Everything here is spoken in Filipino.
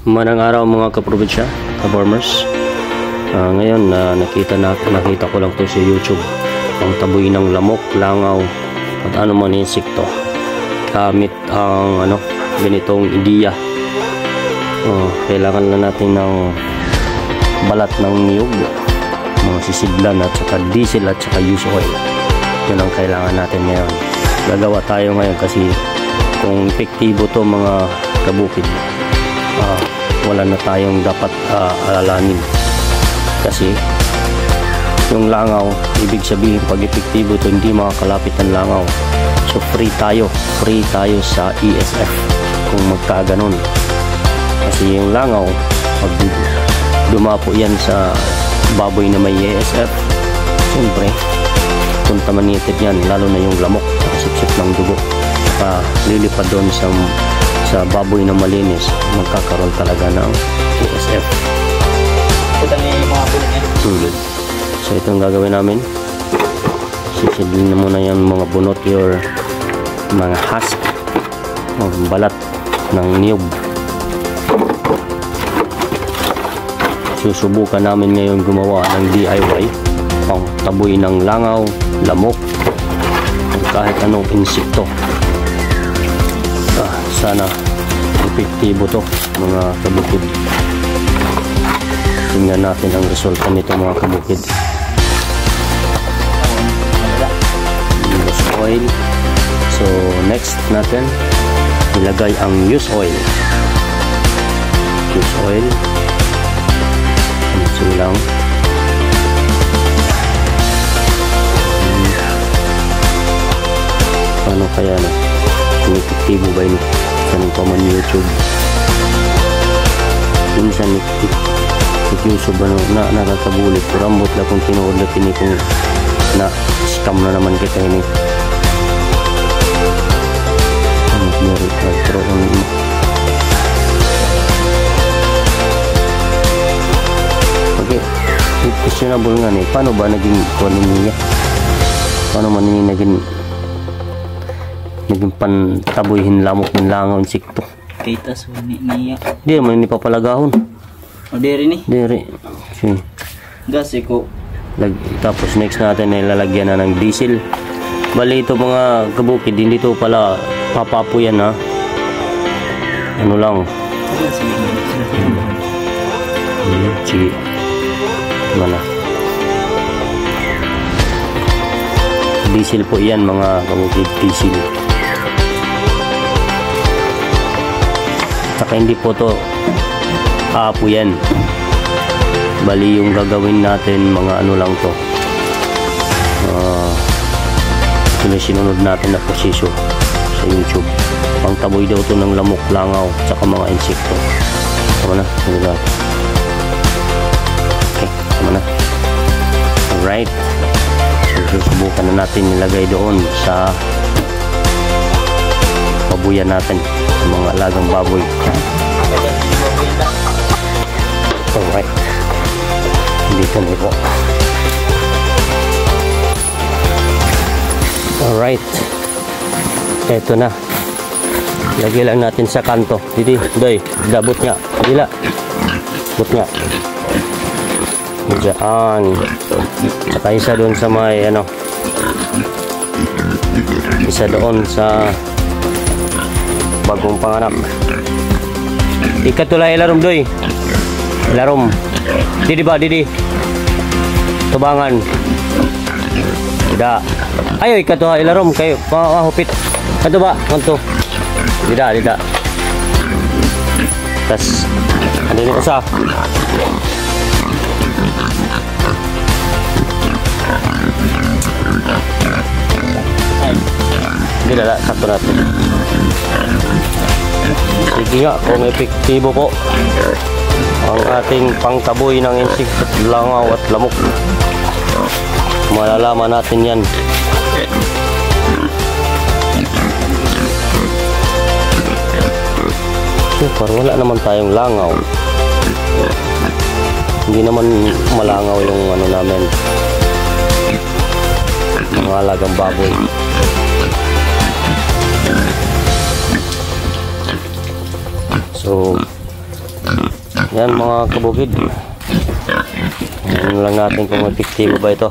Manang araw mga kaprobinsya, ka-farmers. Ngayon nakita ko lang to sa YouTube. Ang taboy ng lamok, langaw at anuman insekto gamit ang ganitong ideya. Kailangan na natin ng balat ng niyog, mga sisidlan at saka diesel at saka used oil. Yun ang kailangan natin ngayon. Gagawa tayo ngayon kasi kung epektibo to mga kabukid, wala na tayong dapat alalanin. Kasi yung langaw, ibig sabihin pag epektibo to, hindi makakalapit ang langaw. So free tayo sa ESF kung magkaganon. Kasi yung langaw, pag dumapo yan sa baboy na may ESF, siyempre punta manitid yan, lalo na yung lamok, nakasipsip ng dugo, lilipad doon sa baboy na malinis, magkakaroon talaga ng ESF. Ito na yung mga bulong yan. So itong gagawin namin, sisidlin na muna yung mga bunot or mga husk o balat ng niyog. Susubukan namin ngayon gumawa ng DIY pang taboy ng langaw, lamok, kahit anong insekto. Sana epektibo to mga kabukid. Tingnan natin ang resulta nito mga kabukid. Used oil. So next natin ilagay ang used oil. Used oil. So lang. Paano kaya kung epektibo ba yun? Sanong pa man YouTube. Minsan YouTube nakakabulit. Rambot lang kung tinuod na kini kung na scam na naman kita ini. Ano meron ka? Pero okay, questionable nga paano ba naging kunin niya? Paano man naging pantaboyhin lamok ng langaw insekto? Kita so niya. Di man ni papalagahon. O diri ni? Diri. Okay. Gasi ko. Tapos next natin ay lalagyan na ng diesel. Bali ito mga kabukid, hindi ito pala papapo yan ha. Ano lang. Sige. Mana. Diesel po yan mga kabukid, diesel. Saka hindi po to apo yan. Bali yung gagawin natin mga ano lang to, sinunod natin na proseso sa YouTube. Pang taboy daw to ng lamok, langaw saka mga insekto. Tama na, okay, tama na. Alright, so susubukan na natin nilagay doon sa babuyan natin, sa mga alagang baboy. Alright, dito na po. Alright, eto na. Lagay lang natin sa kanto. Didi, doy, dabot nga. Dila, but nga. Diyan. Saka isa doon sa may isa doon sa bagong panganak. Ikatulay ilarom doy. Ilarom. Didi ba, didi. Tubangan. Tidak. Ayo ikatuha ilarom kayo. Mahupit. Ato ba? Kanto. Tidak. Tas ano ni usa? Hindi na, sakto natin. Sige nga, kung epektibo po ang ating pangtaboy ng insekto, langaw at lamok, malalaman natin yan. Parang wala naman tayong langaw. Hindi naman malangaw yung ano namin, mga alagang baboy. So Yan mga kabukid. Yan lang natin kung epektibo ba ito.